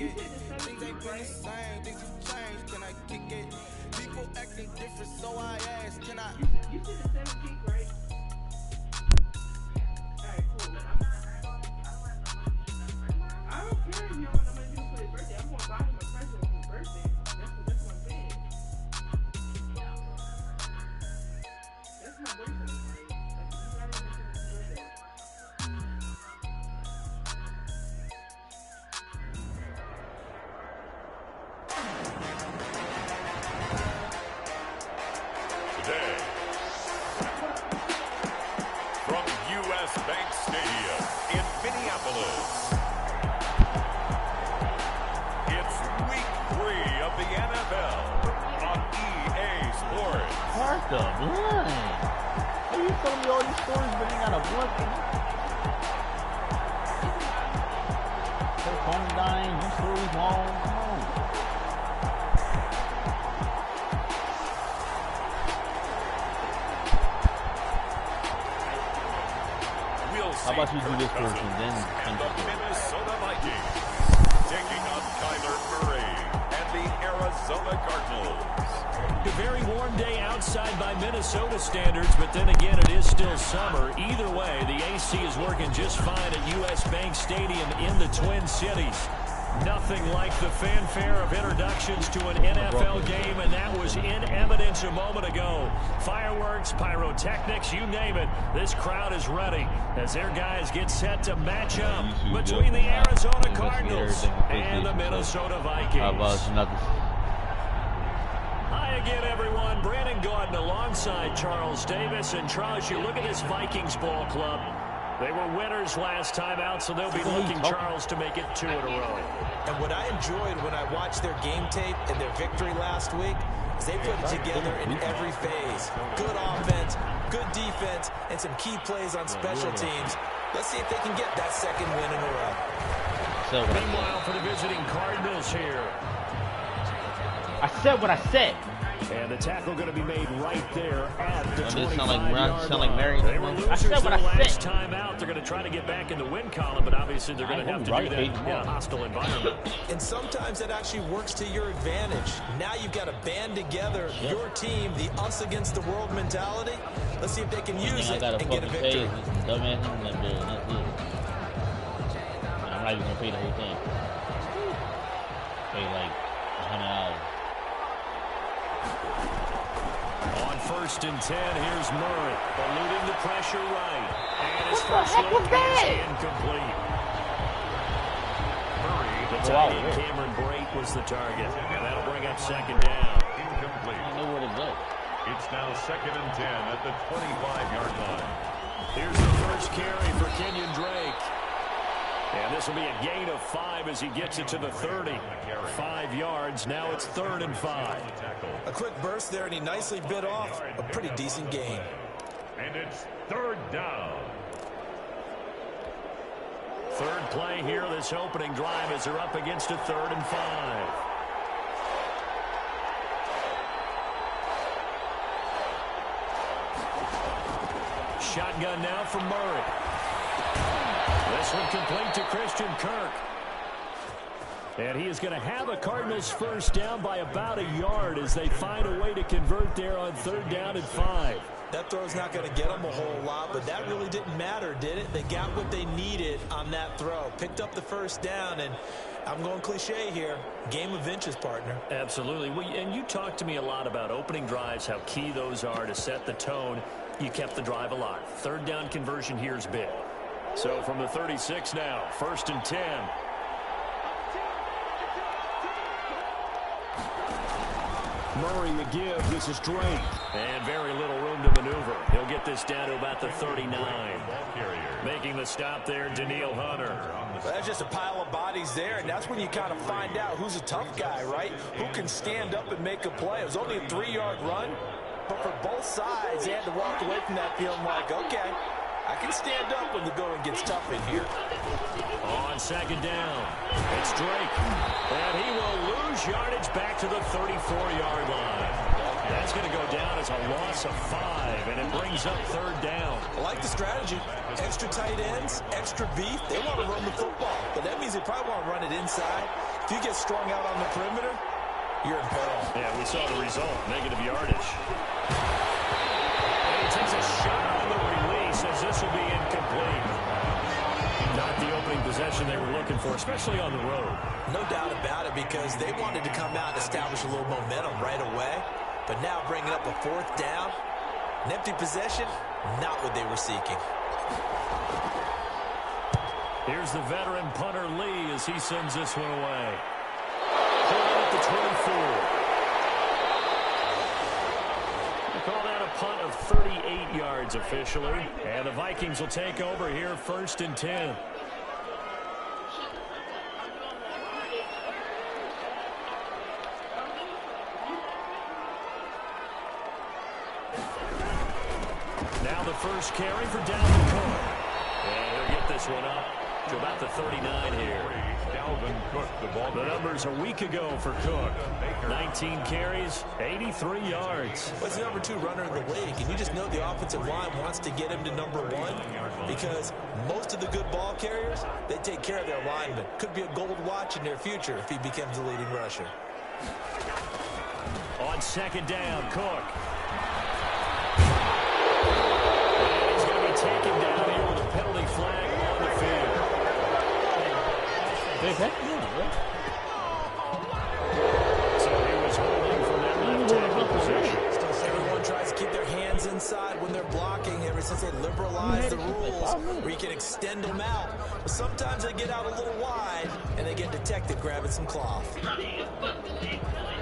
it. Things ain't been the same, things have changed, can I kick it? People acting different, so I ask, can I? You said the 17th, right? Alright, cool. I don't care if you don't want to do for his birthday. I'm going to buy him a present for his birthday. That's what I'm saying. That's my boyfriend. Today, from U.S. Bank Stadium in Minneapolis, it's Week 3 of the NFL on EA Sports. What the blind? How you telling me all these stories but ain't got a blood in it? Her phone dying, these stories long, come on. How about you do this first and then and the Minnesota Vikings taking on Kyler Murray and the Arizona Cardinals. A very warm day outside by Minnesota standards, but then again, it is still summer. Either way, the AC is working just fine at U.S. Bank Stadium in the Twin Cities. Nothing like the fanfare of introductions to an NFL game, and that was in evidence a moment ago. Fireworks, pyrotechnics, you name it. This crowd is ready as their guys get set to match up between the Arizona Cardinals and the Minnesota Vikings. Hi again, everyone. Brandon Gordon alongside Charles Davis. And Charles, you look at this Vikings ball club. They were winners last time out, so they'll be looking, Charles, to make it 2 in a row. And what I enjoyed when I watched their game tape and their victory last week is they put it together in every phase. Good offense, good defense, and some key plays on special teams. Let's see if they can get that second win in a row. Meanwhile, for the visiting Cardinals here. I said what I said. And the tackle going to be made right there at the 25-yard line. They were losers I said what the I last said. time out. They're going to try to get back in the win column, but obviously they're going to have to do that in a hostile environment. And sometimes that actually works to your advantage. Now you've got to band together your team, the us against the world mentality. Let's see if they can use it and get a victory. I'm not even going to pay the whole thing. Pay like $100. On 1st and 10, here's Murray, eluding the pressure right. And his What the first heck look was that? is incomplete. Murray, the tight end, Cameron Brate was the target. And that'll bring up 2nd down. Incomplete. I know where to go. It's now 2nd and 10 at the 25-yard line. Here's the first carry for Kenyon Drake. And this will be a gain of 5 as he gets it to the 30. 5 yards. Now it's 3rd and 5. A quick burst there, and he nicely bit off a pretty decent gain. And it's 3rd down. Third play here, this opening drive as they're up against a 3rd and 5. Shotgun now from Murray. This one complete to Christian Kirk. And he is going to have a Cardinals first down by about a yard as they find a way to convert there on 3rd down and 5. That throw's not going to get them a whole lot, but that really didn't matter, did it? They got what they needed on that throw. Picked up the first down, and I'm going cliche here. Game of inches, partner. Absolutely. Well, and you talked to me a lot about opening drives, how key those are to set the tone. You kept the drive alive. 3rd down conversion here is big. So from the 36 now, 1st and 10. Murray the give. This is Drake. And very little room to maneuver. He'll get this down to about the 39. Making the stop there, Danielle Hunter. Well, that's just a pile of bodies there, and that's when you kind of find out who's a tough guy, right? Who can stand up and make a play. It was only a 3-yard run, but for both sides, they had to walk away from that feeling like, okay, I can stand up when the going gets tough in here. On 2nd down, it's Drake. And he will lose yardage back to the 34-yard line. That's going to go down as a loss of 5, and it brings up 3rd down. I like the strategy. Extra tight ends, extra beef. They want to run the football, but that means they probably want to run it inside. If you get strung out on the perimeter, you're in peril. Yeah, we saw the result, negative yardage. And he takes a shot on the release as this will be incomplete. Not the opening possession they were looking for, especially on the road. No doubt about it, because they wanted to come out and establish a little momentum right away. But now bringing up a 4th down, an empty possession, not what they were seeking. Here's the veteran punter Lee as he sends this one away. Pulled at the 24. They call that a punt of 38 yards officially. And the Vikings will take over here 1st and 10. Now the first carry for Dalvin Cook. And he'll get this one up to about the 39 here. The numbers a week ago for Cook. 19 carries, 83 yards. What's the number 2 runner in the league? And you just know the offensive line wants to get him to number 1, because most of the good ball carriers, they take care of their linemen. Could be a gold watch in their future if he becomes the leading rusher. On 2nd down, Cook. Taken down here with a penalty flag on the field. So he was holding from that left tackle position. Everyone tries to keep their hands inside when they're blocking ever since they liberalized the rules where you can extend them out. But sometimes they get out a little wide and they get detected grabbing some cloth.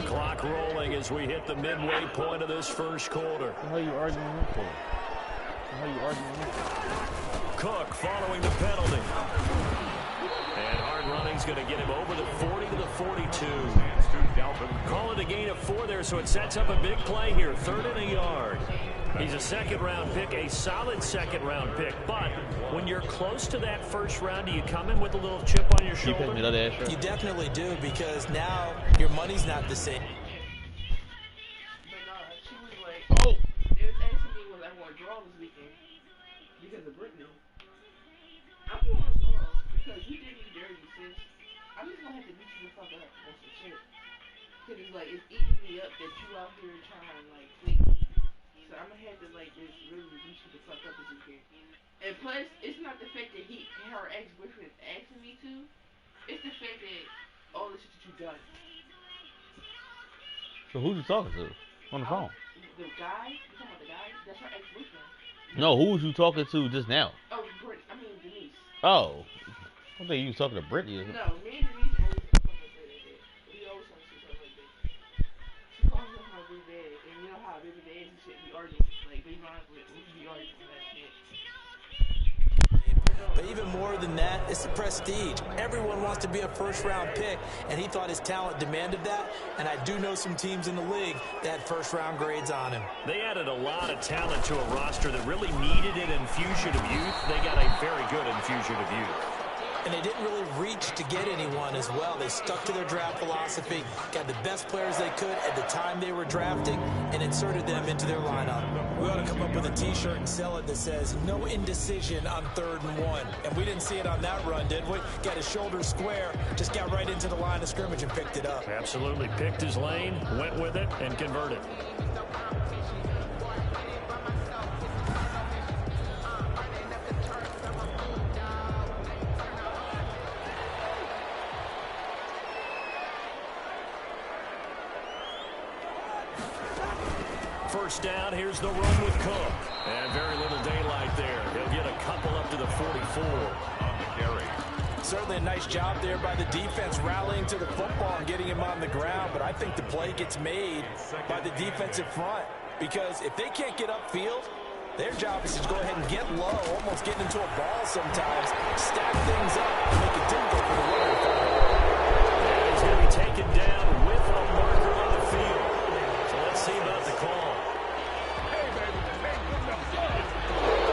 Clock rolling as we hit the midway point of this first quarter. How you arguing with him? Cook following the penalty. And hard running's going to get him over the 40 to the 42. Call it a gain of 4 there, so it sets up a big play here. 3rd and a yard. He's a 2nd-round pick, a solid 2nd-round pick. But when you're close to that 1st round, do you come in with a little chip on your shoulder? You definitely do, because now your money's not the same. She was like, oh, it was asking me was I want to draw this weekend because of Brittany. I'm going to draw because you did me dirty, sis. I'm just going to have to beat you the fuck up on some shit. Because it's like, it's eating me up that you out here trying to, like, fleek me. So I'm going to have to, like, just really beat you the fuck up this weekend. And plus, it's not the fact that her ex-boyfriend is asking me to. It's the fact that all the shit that you've done. So who's you talking to on the phone? The guy? You talking about the guy? That's her ex-boyfriend. No, who was you talking to just now? Oh, Denise. Oh. I think you was talking to Brittany. No, me and Denise always talk about that. We always talk to each other like that. She calls me my big dad, and you know how baby dads and shit be arguing. Like, they run with, we be arguing for that shit. But even more than that, it's the prestige. Everyone wants to be a 1st-round pick, and he thought his talent demanded that. And I do know some teams in the league that had 1st-round grades on him. They added a lot of talent to a roster that really needed an infusion of youth. They got a very good infusion of youth. And they didn't really reach to get anyone as well. They stuck to their draft philosophy, got the best players they could at the time they were drafting, and inserted them into their lineup. We ought to come up with a T-shirt and sell it that says, no indecision on 3rd and 1. And we didn't see it on that run, did we? Got his shoulders square, just got right into the line of scrimmage and picked it up. Absolutely picked his lane, went with it, and converted. First down, here's the run with Cook. And very little daylight there. He'll get a couple up to the 44 on the carry. Certainly a nice job there by the defense rallying to the football and getting him on the ground, but I think the play gets made by the defensive front, because if they can't get upfield, their job is to go ahead and get low, almost getting into a ball sometimes, stack things up, and make it difficult for the runner to find. And he's going to be taken down with a marker on the field. So let's see about the call.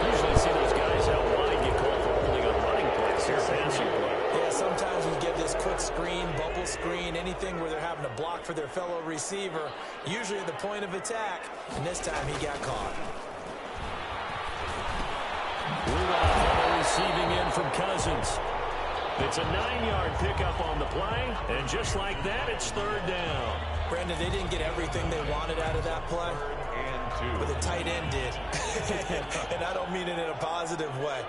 Usually see those guys out wide get called for holding on running plays here, passing play. Yeah, sometimes we give this quick screen, bubble screen, anything where they're having to block for their fellow receiver, usually at the point of attack, and this time he got caught. Rudolph receiving in from Cousins. It's a 9-yard pickup on the play, And just like that, it's third down. Brandon, they didn't get everything they wanted out of that play, but the tight end did. And I don't mean it in a positive way.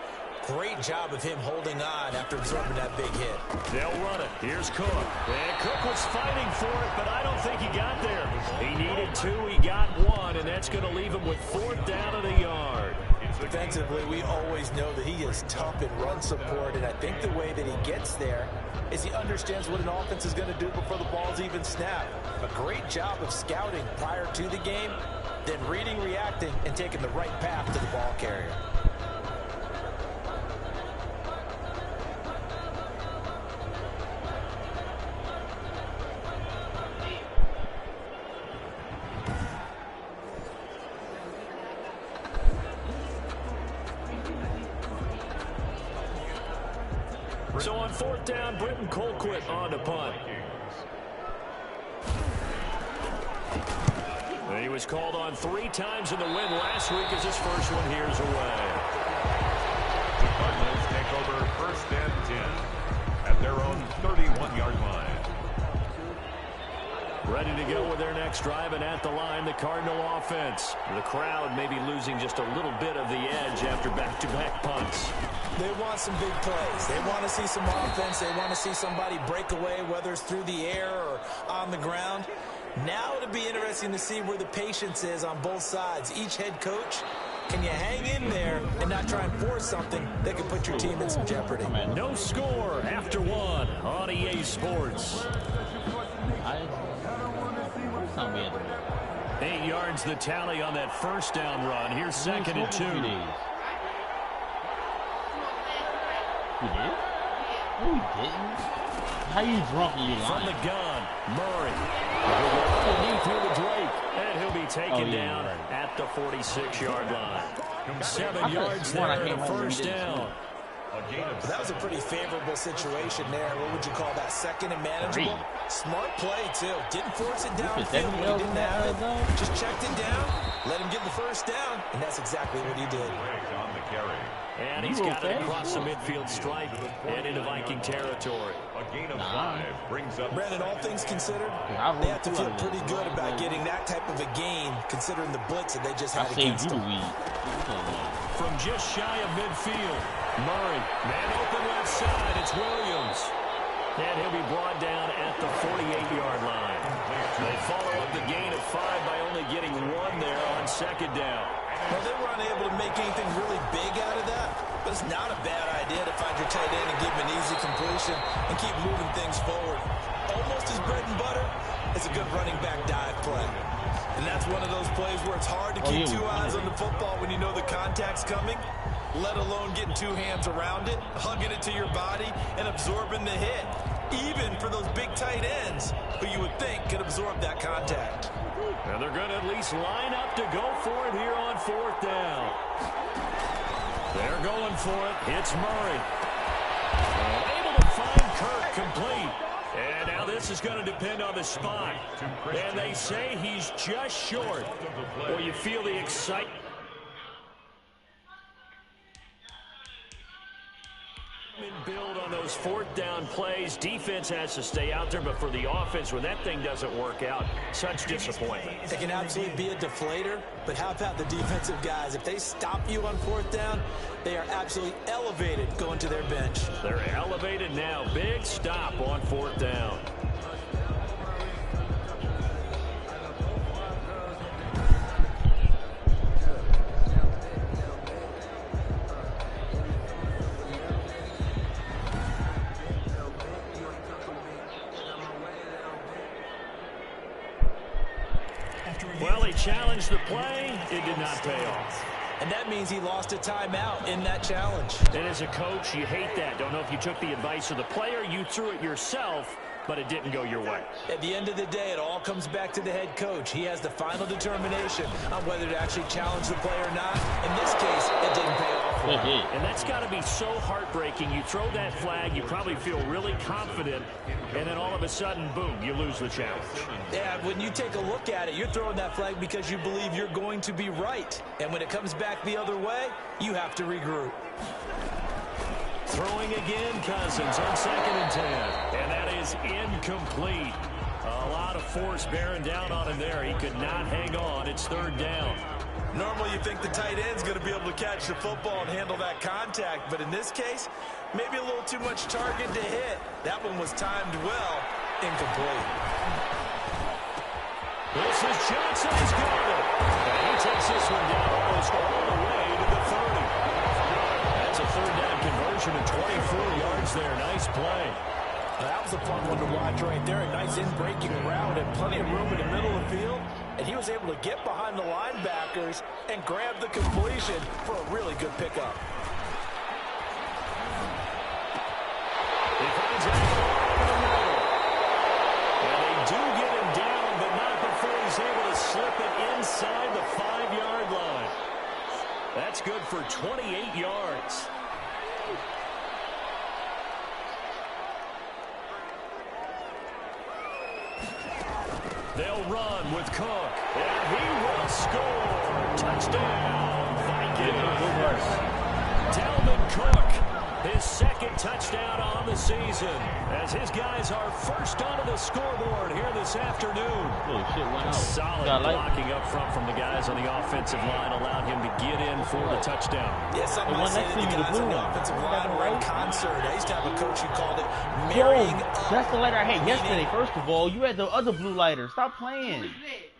Great job of him holding on after absorbing that big hit. They'll run it. Here's Cook. And Cook was fighting for it, but I don't think he got there. He needed 2. He got 1, and that's going to leave him with 4th down and a yard. Defensively, we always know that he is tough in run support, and I think the way that he gets there is he understands what an offense is going to do before the ball's even snapped. A great job of scouting prior to the game, then reading, reacting, and taking the right path to the ball carrier. So on 4th down, Britton Colquitt on to punt. He was called on 3 times in the win last week as his first one here's away. The Cardinals take over 1st and 10 at their own 31-yard line. Ready to go with their next drive, and at the line, the Cardinal offense. The crowd may be losing just a little bit of the edge after back-to-back punts. They want some big plays. They want to see some offense. They want to see somebody break away, whether it's through the air or on the ground. Now it'll be interesting to see where the patience is on both sides. Each head coach, can you hang in there and not try and force something that could put your team in some jeopardy? No score after 1 on EA Sports. 8 yards the tally on that 1st down run. Here's 2nd and 2. He did? No, he didn't. How you drunk and you lying? From the gun, Murray. Through the Drake. And he'll be taken down at the 46-yard line. 7 yards there and a 1st down. But that was a pretty favorable situation there. What would you call that? 2nd and manageable? Smart play, too. Didn't force it downfield when he didn't have it. Just checked it down, let him get the 1st down, and that's exactly what he did. And he's got it across the midfield stripe and into Viking territory. A gain of 5 brings up Brandon, all things considered, they have to feel pretty good about getting that type of a gain, considering the blitz that they just had against them. From just shy of midfield, Murray, man open left side, it's Williams. And he'll be brought down at the 48-yard line. They follow up the gain of 5 by only getting 1 there on 2nd down. Well, they were unable to make anything really big out of that, but it's not a bad idea to find your tight end and give him an easy completion and keep moving things forward. Almost as bread and butter as a good running back dive play. And that's one of those plays where it's hard to keep 2 eyes on the football when you know the contact's coming, let alone getting 2 hands around it, hugging it to your body, and absorbing the hit. Even for those big tight ends who you would think could absorb that contact. And they're going to at least line up to go for it here on 4th down. They're going for it. It's Murray. Able to find Kirk complete. And now this is going to depend on the spot. And they say he's just short. Well, you feel the excitement. Build on those 4th down plays. Defense has to stay out there, but for the offense, when that thing doesn't work out, such disappointment. It can absolutely be a deflator, but how about the defensive guys? If they stop you on 4th down, they are absolutely elevated going to their bench. They're elevated now. Big stop on 4th down. Well, he challenged the play. It did not pay off. And that means he lost a timeout in that challenge. And as a coach, you hate that. Don't know if you took the advice of the player, you threw it yourself, but it didn't go your way. At the end of the day, it all comes back to the head coach. He has the final determination on whether to actually challenge the play or not. In this case, it didn't pay off for him. And that's got to be so heartbreaking. You throw that flag, you probably feel really confident, and then all of a sudden, boom, you lose the challenge. Yeah, when you take a look at it, you're throwing that flag because you believe you're going to be right. And when it comes back the other way, you have to regroup. Throwing again, Cousins on 2nd and 10. And that is is incomplete. A lot of force bearing down on him there. He could not hang on. It's third down. Normally you think the tight end's going to be able to catch the football and handle that contact, but in this case, maybe a little too much target to hit. That one was timed well, incomplete. This is Johnson. He's got it. And he takes this one down almost all the way to the 30. That's a third down conversion of 24 yards there. Nice play. That was a fun one to watch right there. A nice in-breaking route and plenty of room in the middle of the field. And he was able to get behind the linebackers and grab the completion for a really good pickup. He finds out over the middle. And they do get him down, but not before he's able to slip it inside the 5-yard line. That's good for 28 yards. They'll run with Cook, and he will score. Touchdown, Vikings. Dalvin Cook, his second touchdown on the season, as his guys are first onto the scoreboard here this afternoon. Oh, shit, went out. Solid blocking up front from the guys on the offensive line allowed him to get in for the touchdown. Yeah, some might say that the guys on the offensive line were in concert. I used to have a coach who called it marrying up. That's the lighter I had yesterday, first of all. You had the other blue lighter. Stop playing.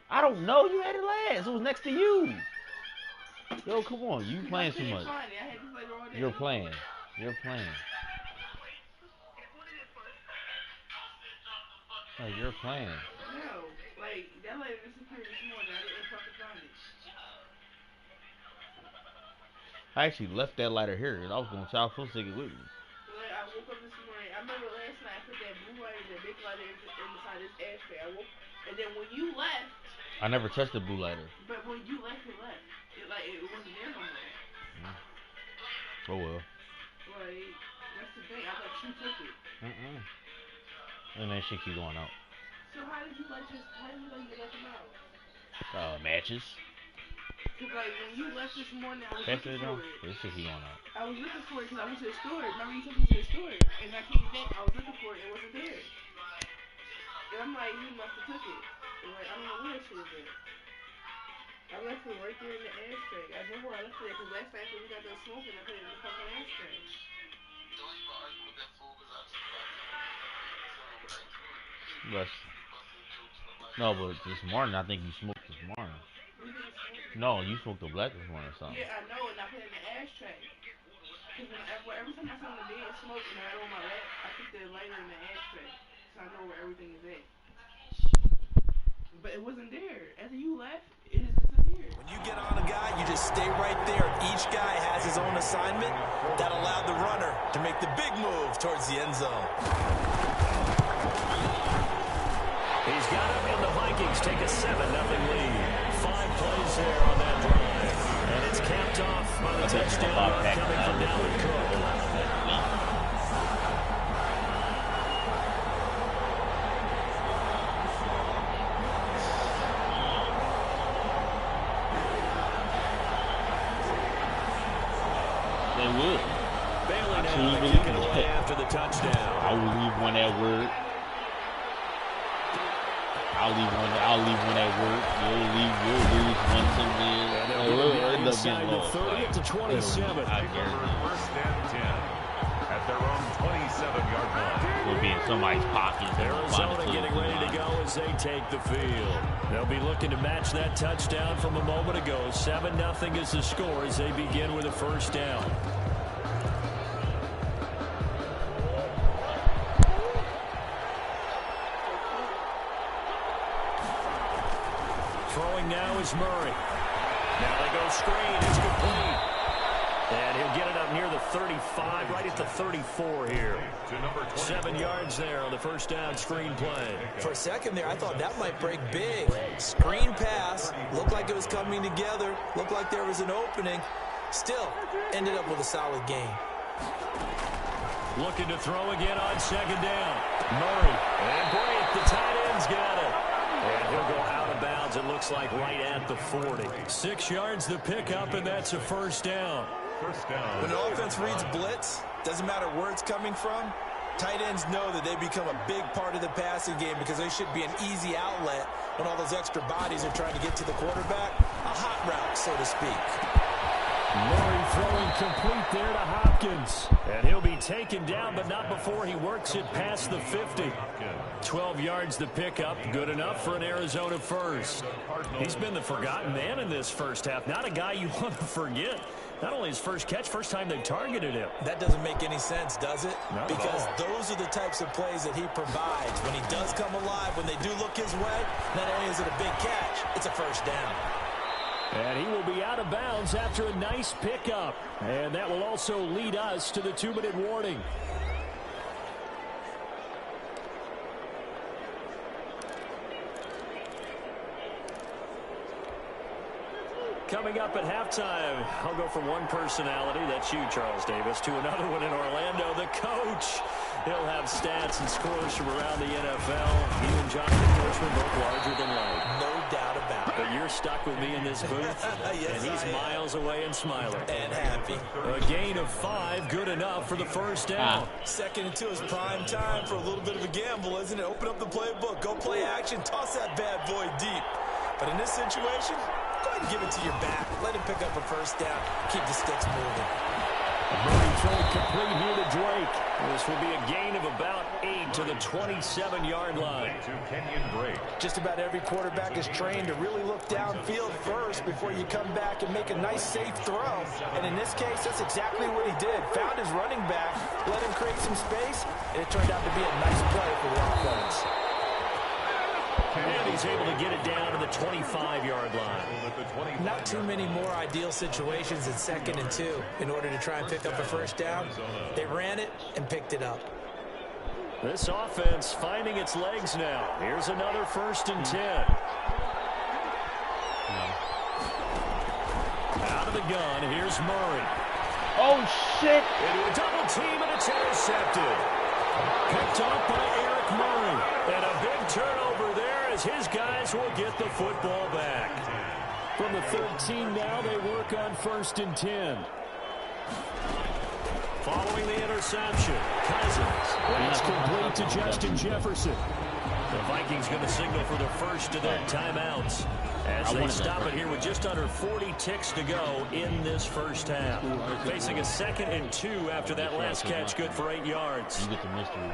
I don't know. You had it last. It was next to you. Yo, come on. You playing too much. You're playing. You're playing. Oh, you're playing. No, like, that lighter disappeared this morning. I didn't fucking find it. I actually left that lighter here. I was supposed to take it with me. Like, I woke up this morning. I remember last night I put that blue lighter, that big lighter inside this ashtray. And then when you left, I never touched the blue lighter. but when you left, it left. It wasn't there no more. Oh well. Like, that's the thing. I thought you took it. And that shit keep going out. So how did you let you let them out? Matches. Cause like when you left this morning, I was Pass it looking down. for it. This shit keep going out. I was looking for it because I went to the store. Remember you took me to the store, and I came back. I was looking for it. It wasn't there. And I'm like, you must have took it. And like, I don't know where that shit is at. I left it right there in the ashtray. I know where I left it because last night when we got done smoking, I put it in the fucking ashtray. But this morning, I think you smoked this morning. No, you smoked the black this morning or something. Yeah, I know, and I put it in the ashtray. Because every time I sit on the bed and smoke and I have it on my lap, I put the lighter in the ashtray. So I know where everything is at. But it wasn't there. After you left, it has disappeared. When you get on a guy, you just stay right there. Each guy has his own assignment. That allowed the runner to make the big move towards the end zone. He's got him, and the Vikings take a 7-0 lead. 5 plays there on that drive. And it's capped off by the touchdown coming from Dalvin Cook. They would. Bailey now kicking away after the touchdown. I will leave one at work. I'll leave one at work. You'll lose one somewhere. And inside the 30 to 27. I guarantee. First and 10 at their own 27-yard line. Will be in somebody's pocket. Arizona getting ready to go as they take the field. They'll be looking to match that touchdown from a moment ago. 7-0 is the score as they begin with a first down. Throwing now is Murray. Now they go screen. It's complete. And he'll get it up near the 35, right at the 34 here. 7 yards there on the first down screen play. For a second there, I thought that might break big. Screen pass. Looked like it was coming together. Looked like there was an opening. Still, ended up with a solid game. Looking to throw again on second down. Murray. And break. The tight end's got it. And he'll go out of bounds, it looks like, right at the 40. 6 yards the pickup, and that's a first down. When an offense reads blitz, doesn't matter where it's coming from, Tight ends know that they become a big part of the passing game because they should be an easy outlet when all those extra bodies are trying to get to the quarterback. A hot route, so to speak. Murray throwing complete there to Hopkins. And he'll be taken down, but not before he works it past the 50. 12 yards the pickup. Good enough for an Arizona first. He's been the forgotten man in this first half. Not a guy you want to forget. Not only his first catch, first time they targeted him. That doesn't make any sense, does it? Not because those are the types of plays that he provides. When he does come alive, when they do look his way, not only is it a big catch, it's a first down. And he will be out of bounds after a nice pickup. And that will also lead us to the 2-minute warning. Coming up at halftime, I'll go from one personality, that's you, Charles Davis, to another one in Orlando, the coach. He'll have stats and scores from around the NFL. You and Jonathan Coachman both larger than life. No doubt about it. But you're stuck with me in this booth, yes, and he's miles away and smiling. And happy. A gain of 5, good enough for the first down. 2nd and 2 is prime time for a little bit of a gamble, isn't it? Open up the playbook, go play action, toss that bad boy deep. But in this situation, go ahead and give it to your back. Let him pick up a first down. Keep the sticks moving. Murray throwing complete here to Drake. This will be a gain of about 8 to the 27-yard line. Just about every quarterback is trained to really look downfield first before you come back and make a nice, safe throw. And in this case, that's exactly what he did. Found his running back, let him create some space, and it turned out to be a nice play for the offense. And he's able to get it down to the 25-yard line. Not too many more ideal situations in 2nd and 2 in order to try and pick up a first down. They ran it and picked it up. This offense finding its legs now. Here's another 1st and 10. Out of the gun, here's Murray. Oh, shit. Into a double team, and it's intercepted. Picked off by Eric Murray. And a big turnover there as his guys will get the football back. From the 13 now, they work on 1st and 10. Following the interception, Cousins. It's complete to Justin Jefferson. The Vikings going to signal for the first of their timeouts as they stop it here with just under 40 ticks to go in this first half. Facing a 2nd and 2 after that last catch, good for 8 yards. You get the mystery.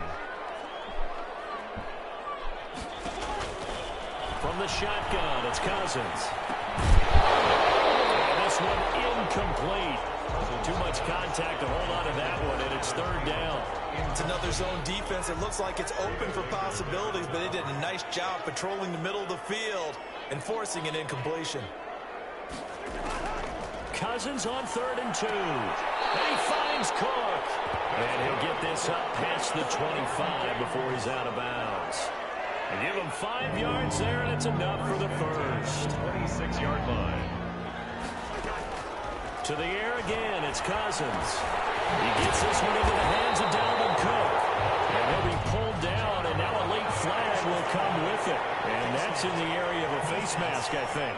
From the shotgun, it's Cousins. And this one incomplete. Too much contact to hold on to that one, and it's 3rd down. It's another zone defense. It looks like it's open for possibilities, but they did a nice job patrolling the middle of the field and forcing an incompletion. Cousins on 3rd and 2. And he finds Cook. And he'll get this up past the 25 before he's out of bounds. And give him 5 yards there, and it's enough for the first. 26-yard line. To the air again, it's Cousins. He gets this one into the hands of Dalvin Cook. And he'll be pulled down, and now a late flag will come with it. And that's in the area of a face mask, I think.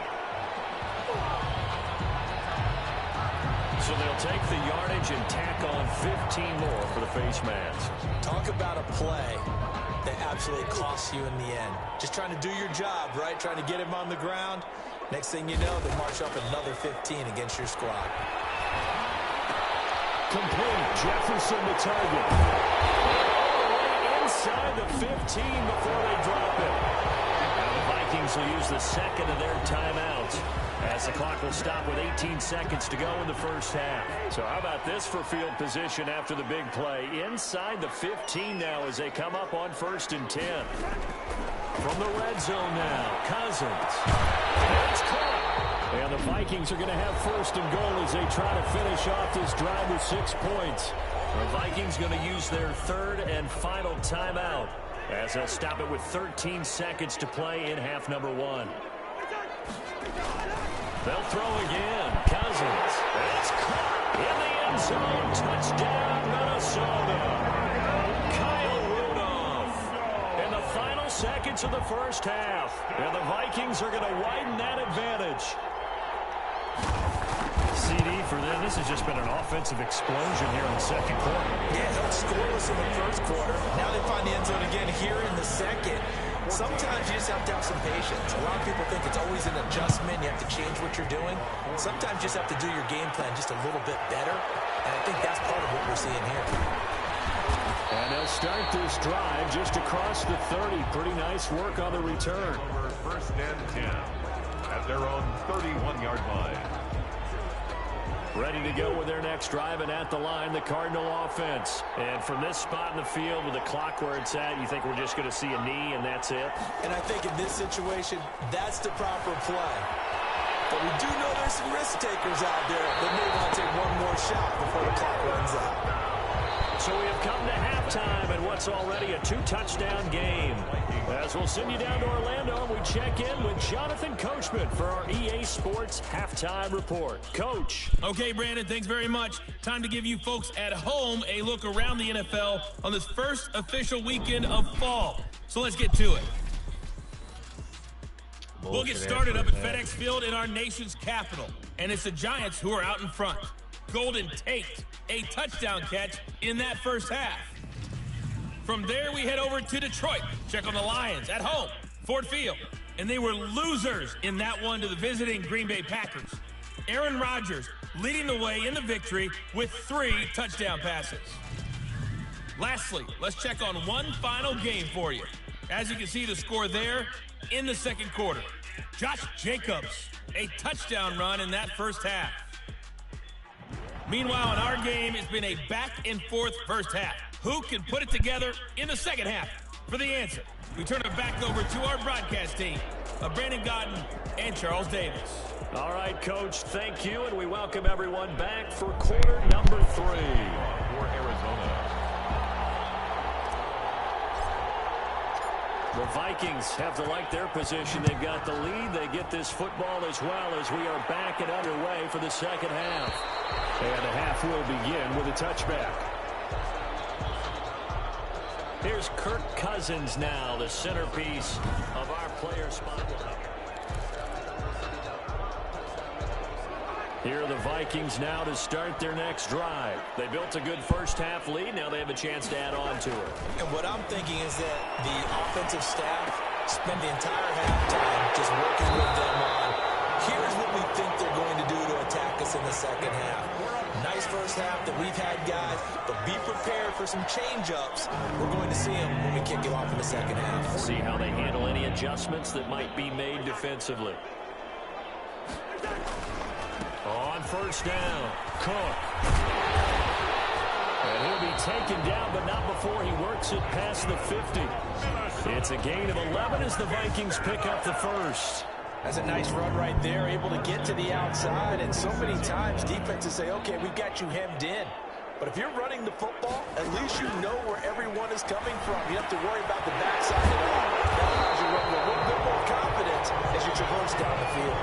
So they'll take the yardage and tack on 15 more for the face mask. Talk about a play that absolutely costs you in the end. Just trying to do your job, right? Trying to get him on the ground. Next thing you know, they march up another 15 against your squad. Complete. Jefferson the target. All the way inside the 15 before they drop it. Now the Vikings will use the 2nd of their timeouts as the clock will stop with 18 seconds to go in the first half. So how about this for field position after the big play? Inside the 15 now as they come up on 1st and 10. From the red zone now, Cousins. It's caught. And the Vikings are going to have 1st and goal as they try to finish off this drive with 6 points. The Vikings going to use their 3rd and final timeout as they'll stop it with 13 seconds to play in half number 1. They'll throw again. Cousins. It's caught in the end zone. Touchdown, Minnesota. Final seconds of the first half. And the Vikings are going to widen that advantage. CD for them. This has just been an offensive explosion here in the second quarter. Yeah, held scoreless in the first quarter. Now they find the end zone again here in the second. Sometimes you just have to have some patience. A lot of people think it's always an adjustment. You have to change what you're doing. Sometimes you just have to do your game plan just a little bit better. And I think that's part of what we're seeing here. And they'll start this drive just across the 30. Pretty nice work on the return. First and 10 at their own 31-yard line. Ready to go with their next drive, and at the line, the Cardinal offense. And from this spot in the field with the clock where it's at, you think we're just going to see a knee and that's it? And I think in this situation, that's the proper play. But we do know there's some risk takers out there that may want to take one more shot before the clock runs out. So we have come to halftime in what's already a 2-touchdown game. As we'll send you down to Orlando, we check in with Jonathan Coachman for our EA Sports Halftime Report. Coach. Okay, Brandon, thanks very much. Time to give you folks at home a look around the NFL on this first official weekend of fall. So let's get to it. We'll get started up at FedEx Field in our nation's capital. And it's the Giants who are out in front. Golden Tate, a touchdown catch in that first half. From there, we head over to Detroit. Check on the Lions at home, Ford Field. And they were losers in that one to the visiting Green Bay Packers. Aaron Rodgers leading the way in the victory with 3 touchdown passes. Lastly, let's check on one final game for you. As you can see the score there in the second quarter. Josh Jacobs, a touchdown run in that first half. Meanwhile, in our game, it's been a back-and-forth first half. Who can put it together in the second half? For the answer, we turn it back over to our broadcast team of Brandon Godden and Charles Davis. All right, Coach, thank you, and we welcome everyone back for quarter number 3. For Arizona. The Vikings have to like their position. They've got the lead. They get this football as well as we are back and underway for the second half. And the half will begin with a touchback. Here's Kirk Cousins now, the centerpiece of our player spotlight. Here are the Vikings now to start their next drive. They built a good first half lead. Now they have a chance to add on to it. And what I'm thinking is that the offensive staff spent the entire halftime just working with them on, here's what we think they're going to do to attack us in the second half. Nice first half that we've had, guys, but be prepared for some change-ups. We're going to see them when we kick it off in the second half. See how they handle any adjustments that might be made defensively. On first down, Cook. And he'll be taken down, but not before he works it past the 50. It's a gain of 11 as the Vikings pick up the first. That's a nice run right there, able to get to the outside. And so many times defenses say, okay, we've got you hemmed in. But if you're running the football, at least you know where everyone is coming from. You don't have to worry about the backside at all. That allows you to run with a little bit more confidence as you traverse down the field.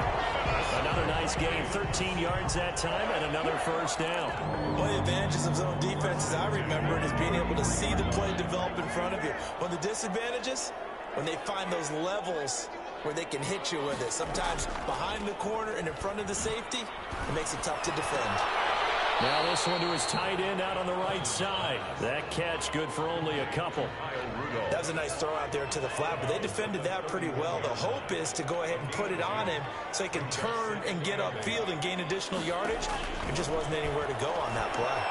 Another nice gain, 13 yards that time, and another first down. One of the advantages of zone defenses I remember is being able to see the play develop in front of you. One of the disadvantages, when they find those levels where they can hit you with it. Sometimes behind the corner and in front of the safety, it makes it tough to defend. Now this one to his tight end out on the right side. That catch good for only a couple. That was a nice throw out there to the flat, but they defended that pretty well. The hope is to go ahead and put it on him so he can turn and get upfield and gain additional yardage. There just wasn't anywhere to go on that play.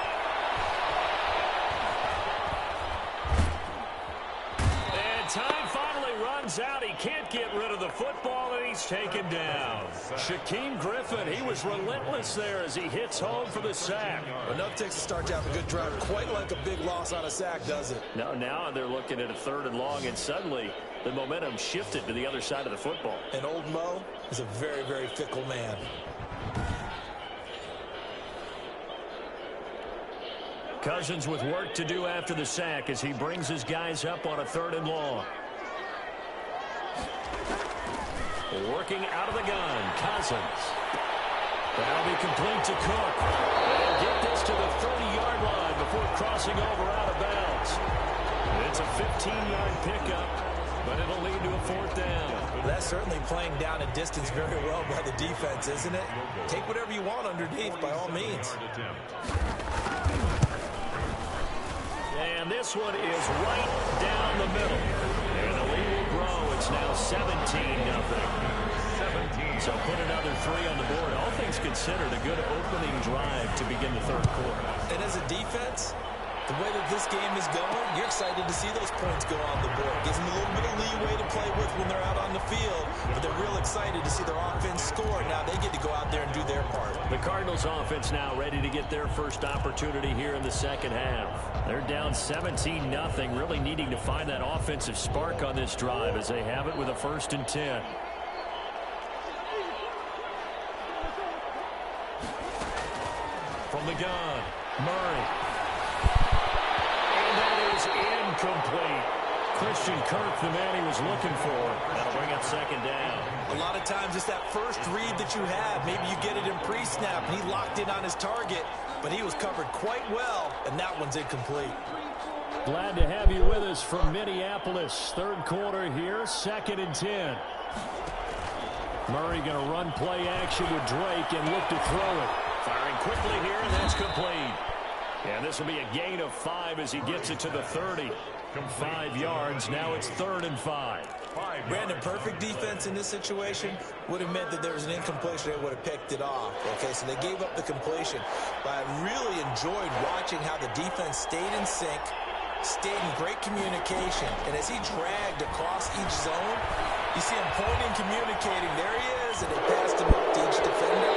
And time finally runs out. He can't get rid of the football, and he's taken down. Shaquem Griffin, he was relentless there as he hits home for the sack. Enough takes to start to have a good drive. Quite like a big loss on a sack, does it? No, now they're looking at a 3rd and long, and suddenly the momentum shifted to the other side of the football. And old Mo is a very, very fickle man. Cousins with work to do after the sack as he brings his guys up on a 3rd and long. Working out of the gun, Cousins. That'll be complete to Cook. They'll get this to the 30-yard line before crossing over out of bounds. It's a 15-yard pickup. but it'll lead to a 4th down. Well, that's certainly playing down and distance very well by the defense, isn't it? Take whatever you want underneath by all means. And this one is right down the middle. And the lead will grow. It's now 17-0. So put another 3 on the board. All things considered, a good opening drive to begin the 3rd quarter. And as a defense, the way that this game is going, you're excited to see those points go on the board. Gives them a little bit of leeway to play with when they're out on the field, but they're real excited to see their offense score. Now they get to go out there and do their part. The Cardinals offense now ready to get their first opportunity here in the 2nd half. They're down 17-0, really needing to find that offensive spark on this drive as they have it with a 1st and 10. From the gun, Murray. And that is incomplete. Christian Kirk, the man he was looking for. That'll bring up 2nd down. A lot of times it's that first read that you have. Maybe you get it in pre-snap, and he locked in on his target, but he was covered quite well, and that one's incomplete. Glad to have you with us from Minneapolis. 3rd quarter here, 2nd and 10. Murray going to run play action with Drake and look to throw it. Firing quickly here, and that's complete. And this will be a gain of 5 as he gets it to the 30. 5 yards. Now it's 3rd and 5. Brandon, perfect defense in this situation would have meant that there was an incompletion. They would have picked it off. Okay, so they gave up the completion. But I really enjoyed watching how the defense stayed in sync, stayed in great communication. And as he dragged across each zone, you see him pointing, communicating. There he is, and they passed him up to each defender.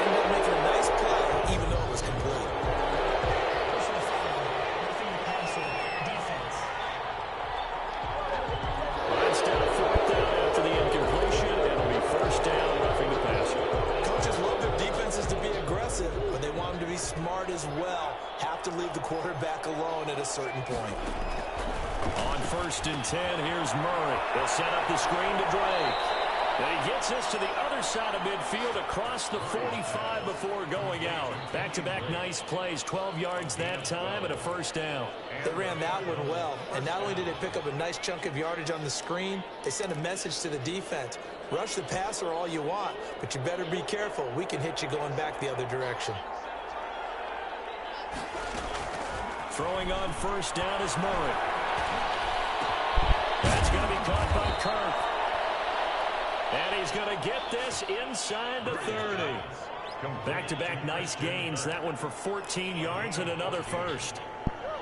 Ended up making a nice play, even though it was complete. Instead of 4th down after the incompletion, it'll be 1st down, roughing the passer. Coaches love their defenses to be aggressive, but they want them to be smart as well. Have to leave the quarterback alone at a certain point. On 1st and 10, here's Murray. They'll set up the screen to Drake. And he gets this to the other side of midfield across the 45 before going out. Back-to-back nice plays, 12 yards that time and a 1st down. They ran that one well, and not only did they pick up a nice chunk of yardage on the screen, they sent a message to the defense. Rush the passer all you want, but you better be careful. We can hit you going back the other direction. Throwing on 1st down is Murray. That's going to be caught by Kirk. And he's going to get this inside the 30. Back-to-back nice gains. That one for 14 yards and another 1st.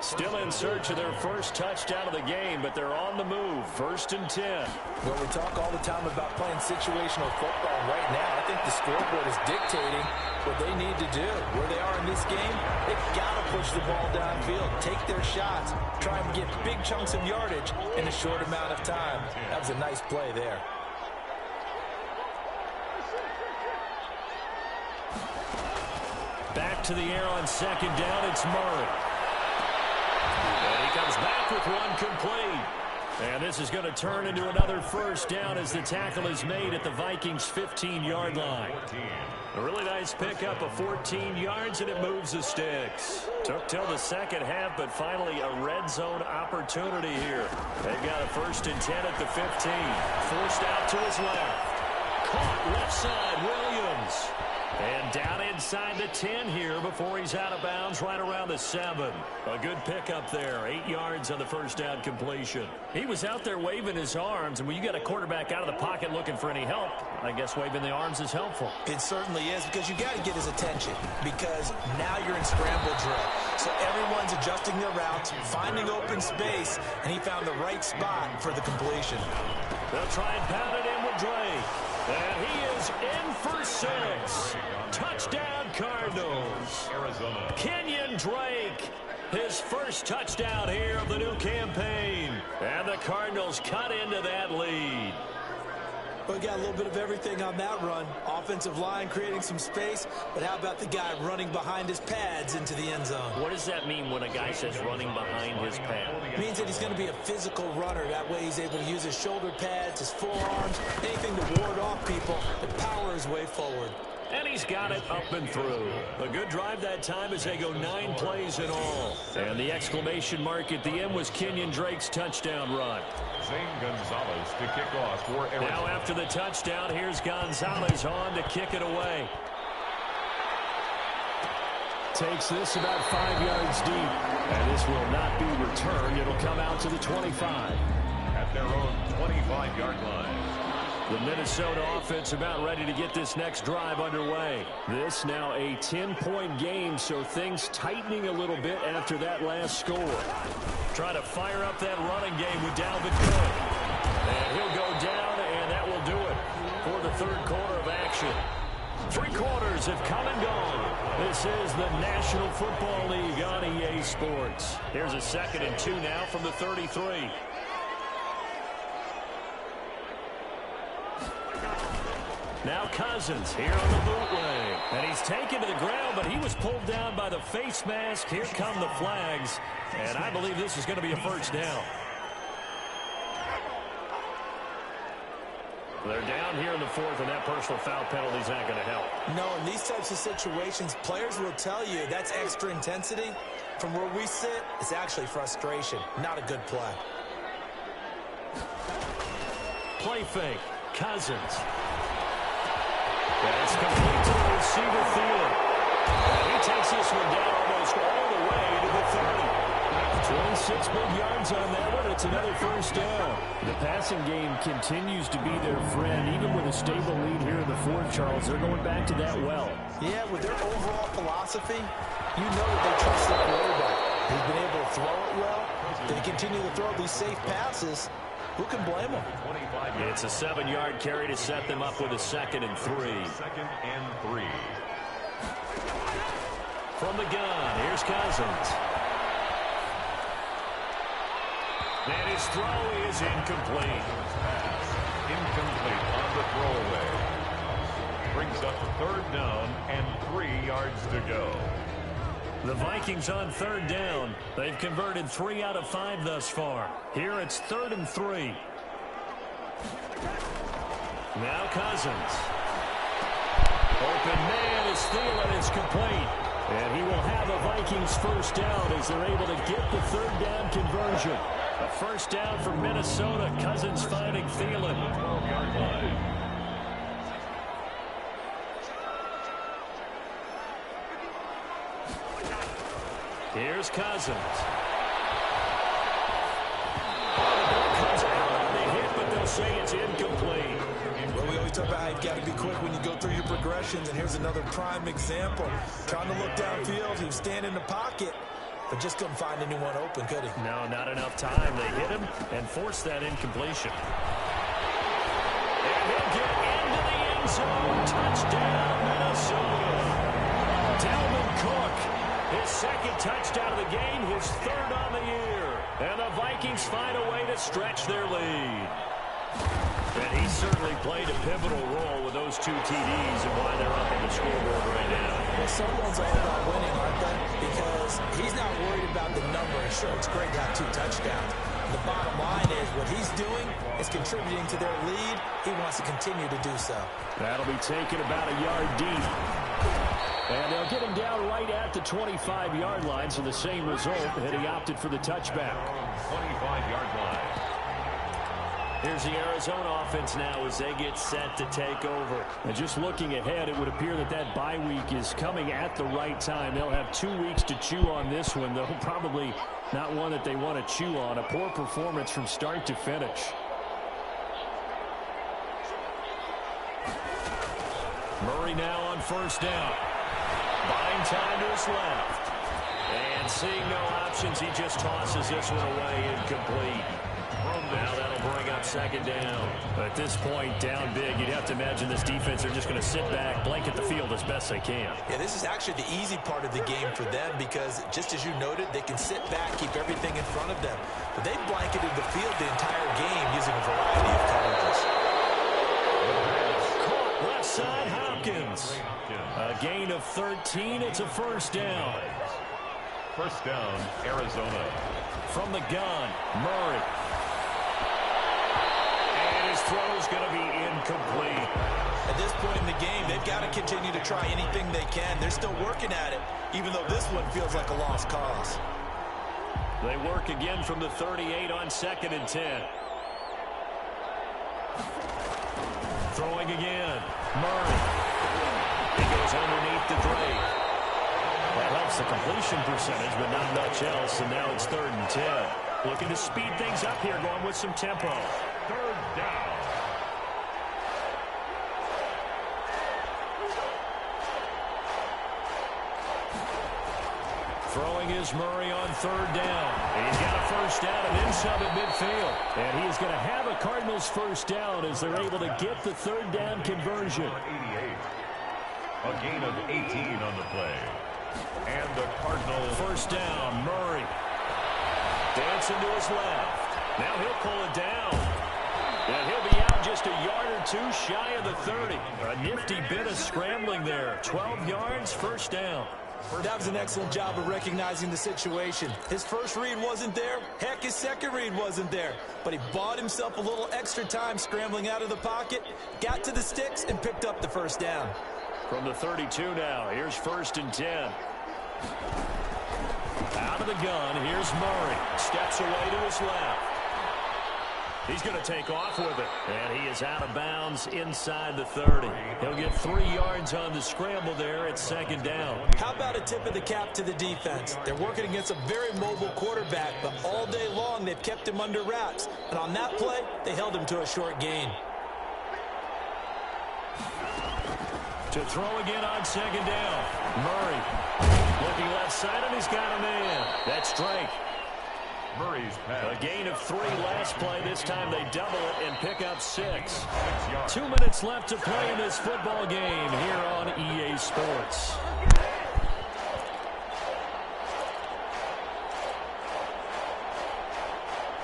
Still in search of their first touchdown of the game, but they're on the move. 1st and 10. Well, we talk all the time about playing situational football. Right now, I think the scoreboard is dictating what they need to do. Where they are in this game, they've got to push the ball downfield, take their shots, try and get big chunks of yardage in a short amount of time. That was a nice play there. Back to the air on 2nd down, it's Murray. And he comes back with one complete. And this is going to turn into another 1st down as the tackle is made at the Vikings' 15-yard line. A really nice pickup of 14 yards, and it moves the sticks. Took till the 2nd half, but finally a red zone opportunity here. They've got a 1st and 10 at the 15. Forced out to his left. Caught left side, Williams. And down inside the 10 here before he's out of bounds right around the 7. A good pickup there. 8 yards on the 1st down completion. He was out there waving his arms, and when you got a quarterback out of the pocket looking for any help, I guess waving the arms is helpful. It certainly is, because you got to get his attention, because now you're in scramble drill. So everyone's adjusting their routes, finding open space, and he found the right spot for the completion. They'll try and pound it in with Drake. And he is in for 6. Touchdown, Cardinals. Kenyon Drake, his first touchdown here of the new campaign. And the Cardinals cut into that lead. We got a little bit of everything on that run. Offensive line creating some space, but how about the guy running behind his pads into the end zone? What does that mean when a guy says running behind his pad? It means that he's going to be a physical runner. That way he's able to use his shoulder pads, his forearms, anything to ward off people and power his way forward. And he's got it up and through. A good drive that time as they go 9 plays in all. And the exclamation mark at the end was Kenyon Drake's touchdown run. Zane Gonzalez to kick off for Arizona. Now after the touchdown, here's Gonzalez on to kick it away. Takes this about 5 yards deep. And this will not be returned. It'll come out to the 25. At their own 25-yard line. The Minnesota offense about ready to get this next drive underway. This now a 10-point game, so things tightening a little bit after that last score. Trying to fire up that running game with Dalvin Cook. And he'll go down, and that will do it for the third quarter of action. 3 quarters have come and gone. This is the National Football League on EA Sports. Here's a 2nd and 2 now from the 33. Now Cousins here on the bootleg. And he's taken to the ground, but he was pulled down by the face mask. Here come the flags. And I believe this is going to be a first down. They're down here in the 4th, and that personal foul penalty is not going to help. No, in these types of situations, players will tell you that's extra intensity. From where we sit, it's actually frustration. Not a good play. Play fake. Cousins. That's complete to the receiver Thielen. He takes this one down almost all the way to the 30. 26 big yards on that one. It's another first down. The passing game continues to be their friend. Even with a stable lead here in the 4th, Charles, they're going back to that well. Yeah, with their overall philosophy, you know that they trust their quarterback. He's been able to throw it well. They continue to throw these safe passes. Who can blame them? It's a 7-yard carry to set them up with a 2nd and 3. 2nd and 3. From the gun, here's Cousins. And his throw is incomplete. Incomplete on the throwaway. Brings up 3rd down and 3 yards to go. The Vikings on 3rd down. They've converted 3 out of 5 thus far. Here it's 3rd and 3. Now Cousins. Open man is Thielen. It's complete. And he will have a Vikings first down as they're able to get the 3rd down conversion. A first down for Minnesota. Cousins finding Thielen. 12-yard line. Here's Cousins. Comes out on the hit, but they'll say it's incomplete. Well, we always talk about how you've got to be quick when you go through your progressions, and here's another prime example. Trying to look downfield, he was standing in the pocket, but just couldn't find anyone open, could he? No, not enough time. They hit him and forced that incompletion. And he'll get into the end zone. Touchdown, Minnesota. Dalvin Cook. His 2nd touchdown of the game, his 3rd on the year. And the Vikings find a way to stretch their lead. And he certainly played a pivotal role with those 2 TDs and why they're up on the scoreboard right now. Well, someone's all about winning, aren't they? Because he's not worried about the number. And sure, it's great to have 2 touchdowns. The bottom line is what he's doing is contributing to their lead. He wants to continue to do so. That'll be taken about a yard deep. And they'll get him down right at the 25-yard line, so the same result, and he opted for the touchback. 25-yard line. Here's the Arizona offense now as they get set to take over. And just looking ahead, it would appear that that bye week is coming at the right time. They'll have 2 weeks to chew on this one, though probably not one that they want to chew on. A poor performance from start to finish. Murray now on first down. Buying time to his left. And seeing no options, he just tosses this one away incomplete. Now that'll bring up 2nd down. But at this point, down big, you'd have to imagine this defense are just going to sit back, blanket the field as best they can. Yeah, this is actually the easy part of the game for them because, just as you noted, they can sit back, keep everything in front of them. But they've blanketed the field the entire game using a variety of coverages. Caught left side, Hopkins. A gain of 13. It's a first down. First down, Arizona. From the gun, Murray. And his throws is going to be incomplete. At this point in the game, they've got to continue to try anything they can. They're still working at it, even though this one feels like a lost cause. They work again from the 38 on 2nd and 10. Throwing again. Murray. He goes underneath the Drake. That helps the completion percentage, but not much else, and now it's 3rd and 10. Looking to speed things up here, going with some tempo. 3rd down. Throwing is Murray on 3rd down. And he's got a first down and then some at midfield. And he is going to have a Cardinals first down as they're able to get the 3rd down conversion. 88. A gain of 18 on the play. And the Cardinals. First down, Murray. Dancing to his left. Now he'll pull it down. And he'll be out just a yard or two shy of the 30. A nifty bit of scrambling there. 12 yards, first down. That was an excellent job of recognizing the situation. His first read wasn't there. Heck, his second read wasn't there. But he bought himself a little extra time scrambling out of the pocket, got to the sticks, and picked up the first down. From the 32 now, here's 1st and 10. Out of the gun, here's Murray. Steps away to his left. He's going to take off with it. And he is out of bounds inside the 30. He'll get 3 yards on the scramble there at 2nd down. How about a tip of the cap to the defense? They're working against a very mobile quarterback, but all day long they've kept him under wraps. And on that play, they held him to a short gain. To throw again on 2nd down. Murray looking left side, and he's got a man. That's Drake. Murray's pass. A gain of 3 last play. This time they double it and pick up 6. 2 minutes left to play in this football game here on EA Sports.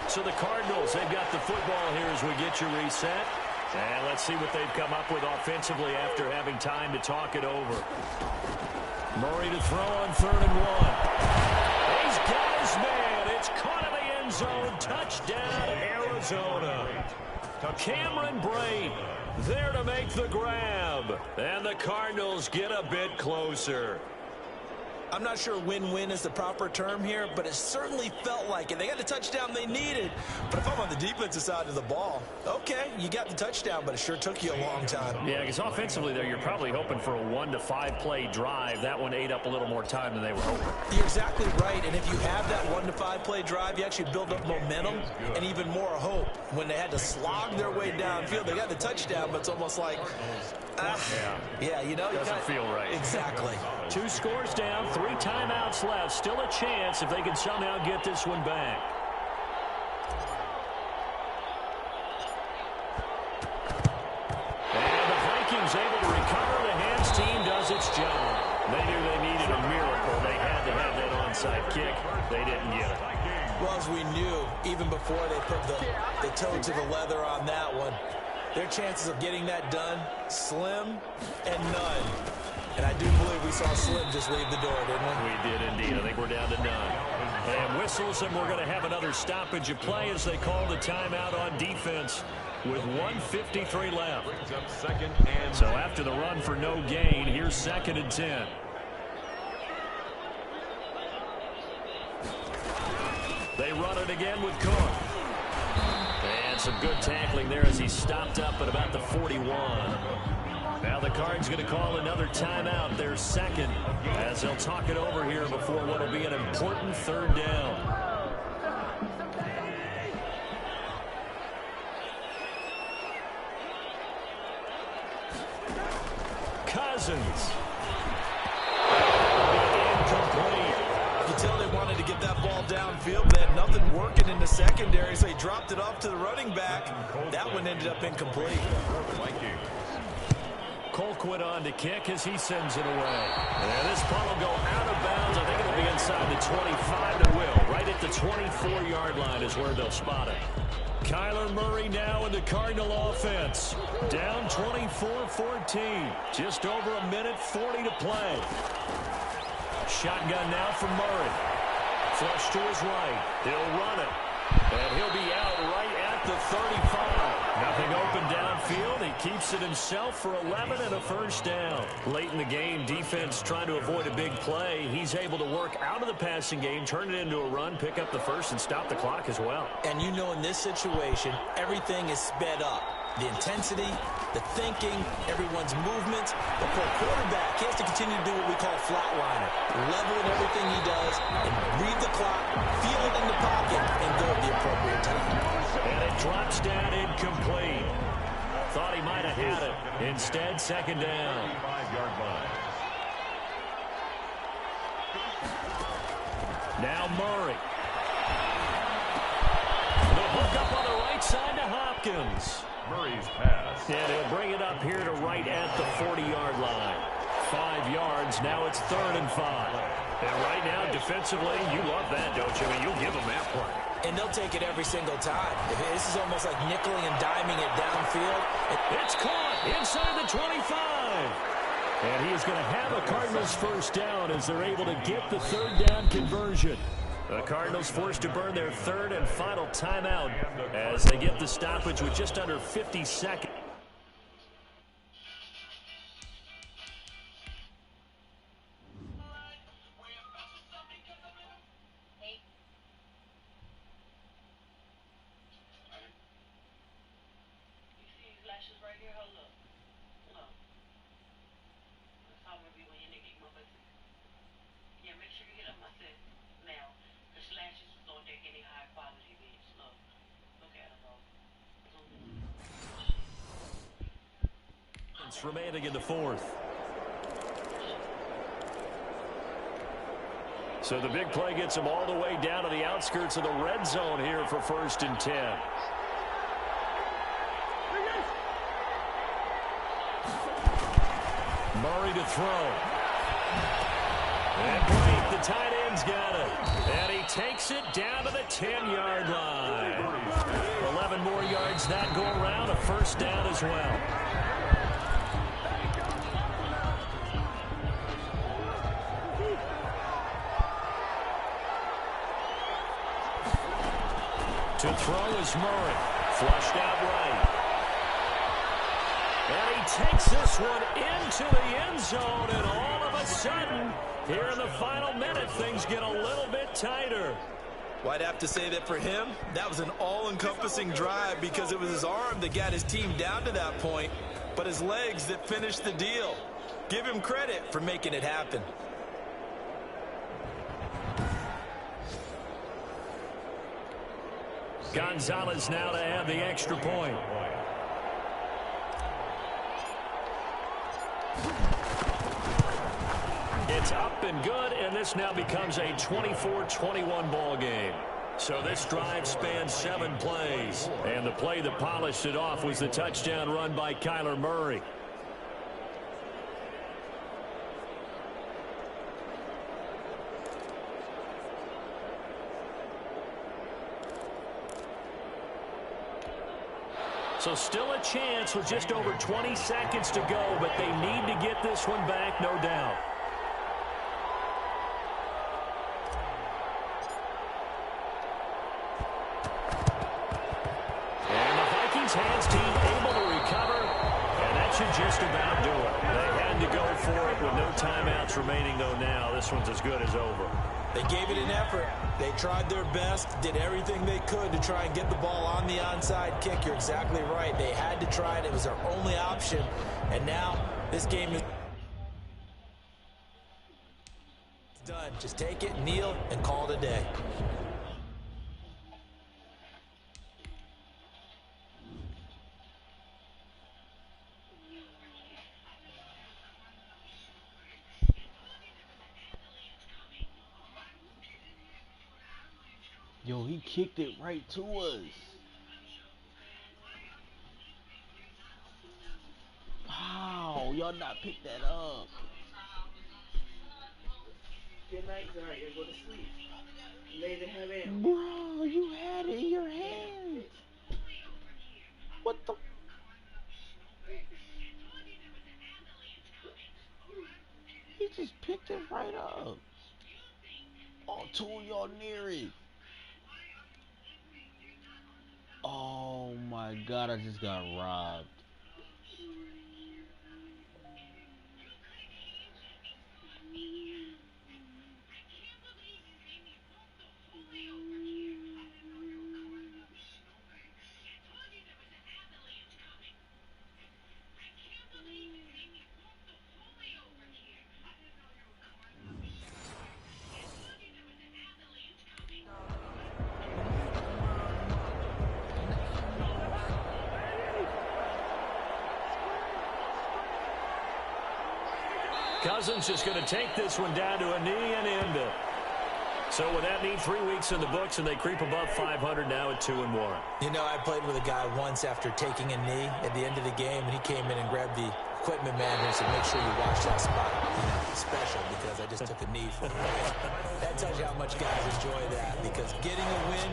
So the Cardinals, they've got the football here as we get you reset. And let's see what they've come up with offensively after having time to talk it over. Murray to throw on 3rd and 1. He's got his man. It's caught in the end zone. Touchdown, Arizona. Cameron Brate there to make the grab. And the Cardinals get a bit closer. I'm not sure win-win is the proper term here, but it certainly felt like it. They got the touchdown they needed. But if I'm on the defensive side of the ball, okay, you got the touchdown, but it sure took you a long time. Yeah, because offensively there, you're probably hoping for a 1 to 5 play drive. That one ate up a little more time than they were hoping. You're exactly right, and if you have that 1 to 5 play drive, you actually build up momentum and even more hope. When they had to slog their way downfield, they got the touchdown, but it's almost like, yeah, you know. Doesn't feel right. Exactly. 2 scores down, 3 timeouts left. Still a chance if they can somehow get this one back. And the Vikings able to recover. The hands team does its job. They knew they needed a miracle. They had to have that onside kick. They didn't get it. Well, as we knew, even before they put the toe to the leather on that one, their chances of getting that done, slim and none. And I do believe we saw Slim just leave the door, didn't we? We did indeed. I think we're down to none. And whistles, and we're going to have another stoppage of play as they call the timeout on defense with 1:53 left. So after the run for no gain, here's 2nd and 10. They run it again with Cook. And some good tackling there as he stopped up at about the 41. Now the Cards going to call another timeout, their second, as they'll talk it over here before what will be an important 3rd down. Cousins. Incomplete. You can tell they wanted to get that ball downfield. They had nothing working in the secondary, so he dropped it off to the running back. That one ended up incomplete. Colquitt on to kick as he sends it away. And this punt will go out of bounds. I think it'll be inside the 25. It will. Right at the 24-yard line is where they'll spot it. Kyler Murray now in the Cardinal offense. Down 24-14. Just over a minute 40 to play. Shotgun now from Murray. Flush to his right. He'll run it. And he'll be out right at the 35. Nothing open down field. He keeps it himself for 11 and a first down. Late in the game, defense trying to avoid a big play. He's able to work out of the passing game, turn it into a run, pick up the first, and stop the clock as well. And you know in this situation, everything is sped up. The intensity, the thinking, everyone's movements. But for a quarterback, he has to continue to do what we call a flatliner. Level in everything he does and read the clock, feel it in the pocket, and go at the appropriate time. And it drops down incomplete. Thought he might have had it. Instead, second down. 5-yard line. Now Murray. The hook up on the right side to Hopkins. Murray's pass. And he'll bring it up here to right at the 40-yard line. 5 yards. Now it's 3rd and 5. And right now, defensively, you love that, don't you? I mean, you'll give them that play. And they'll take it every single time. This is almost like nickeling and diming it downfield. It's caught inside the 25. And he is going to have a Cardinals first down as they're able to get the 3rd down conversion. The Cardinals forced to burn their 3rd and final timeout as they get the stoppage with just under 50 seconds. Remaining in the 4th. So the big play gets him all the way down to the outskirts of the red zone here for 1st and 10. Murray to throw. And great, the tight end's got it. And he takes it down to the 10-yard line. 11 more yards that go around, a first down as well. To throw is Murray. Flushed out right. And he takes this one into the end zone, and all of a sudden, here in the final minute, things get a little bit tighter. Well, I'd have to say that for him, that was an all-encompassing drive because it was his arm that got his team down to that point, but his legs that finished the deal. Give him credit for making it happen. Gonzalez now to add the extra point. It's up and good, and this now becomes a 24-21 ball game. So this drive spans 7 plays, and the play that polished it off was the touchdown run by Kyler Murray. So still a chance with just over 20 seconds to go, but they need to get this one back, no doubt. And the Vikings hands team able to recover, and that should just about do it. They had to go for it with no timeouts remaining, though now. This one's as good as over. They gave it an effort. They tried their best, did everything they could to try and get the ball on the onside kick. You're exactly right. They had to try it. It was their only option. And now this game is done. Just take it, kneel, and call it a day. Yo, he kicked it right to us. Wow, y'all not picked that up. Good night, Zara. Go to sleep. Lay the hell in. Bro, you had it in your hand. What the? He just picked it right up. All 2 of y'all near it. Oh my God, I just got robbed. Cousins just going to take this one down to a knee and end it. So with that knee, 3 weeks in the books, and they creep above 500 now at 2-1. You know, I played with a guy once after taking a knee at the end of the game, and he came in and grabbed the equipment man and said, make sure you watch that spot. You know, special because I just took a knee from him. That tells you how much guys enjoy that, because getting a win,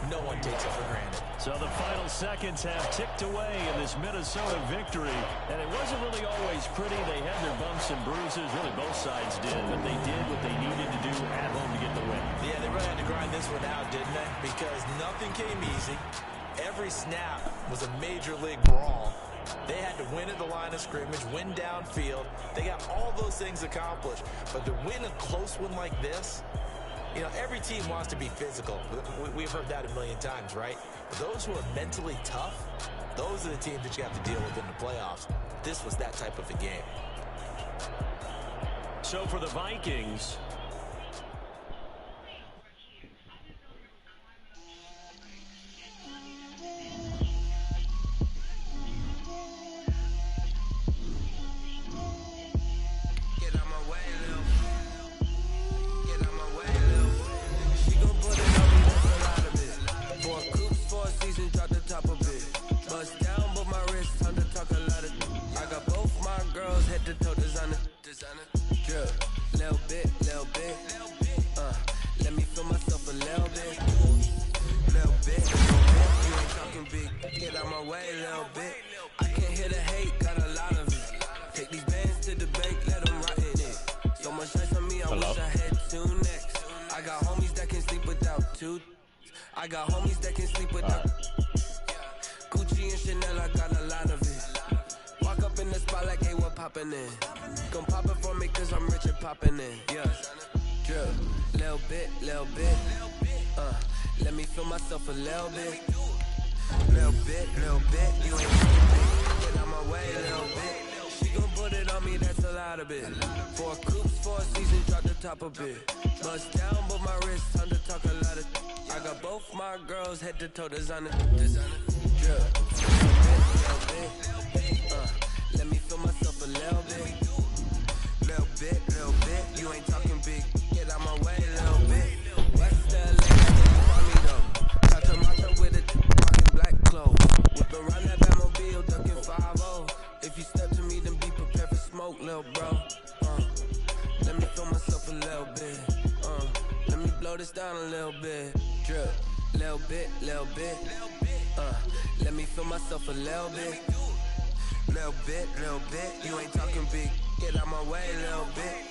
no one takes it for granted. So the final seconds have ticked away in this Minnesota victory, and it wasn't really always pretty. They had their bumps and bruises. Really, both sides did, but they did what they needed to do at home to get the win. Yeah, they really had to grind this one out, didn't they? Because nothing came easy. Every snap was a major league brawl. They had to win at the line of scrimmage, win downfield. They got all those things accomplished. But to win a close one like this, you know, every team wants to be physical. We've heard that a million times, right? But those who are mentally tough, those are the teams that you have to deal with in the playoffs. This was that type of a game. So for the Vikings, let me feel myself a little bit. You ain't talking big, get out my way a little bit. I can't hear the hate, got a lot of it. Take these bands to the bank, let them rot in it. So much ice on me, I wish I had two necks. I got homies that can sleep without two. I got homies that can sleep without Gucci and Chanel, I got a lot of it. Walk up in the spot like, hey, what poppin' in? Gon' pop it for me cause I'm rich and poppin' in. Yeah, drip, little bit, let me feel myself a little bit. Little bit, you ain't talking big. Get out my way a little bit. She gon' put it on me, that's a lot of it. 4 coops, 4 seasons, drop the top a bit. Bust down, but my wrist, time to talk a lot of. I got both my girls head to toe designer. Drip, little bit, let me feel myself a little bit. Little bit, you ain't talking big. Get out my way a little bit. West LA, find me though. Touch a macho with it, rockin' black clothes. Whip around that Batmobile, ducking 5-0. If you step to me, then be prepared for smoke, little bro. Let me feel myself a little bit. Let me blow this down a little bit. Drip, little bit, let me feel myself a little bit. Little bit, you ain't talking big. Get out my way a little bit.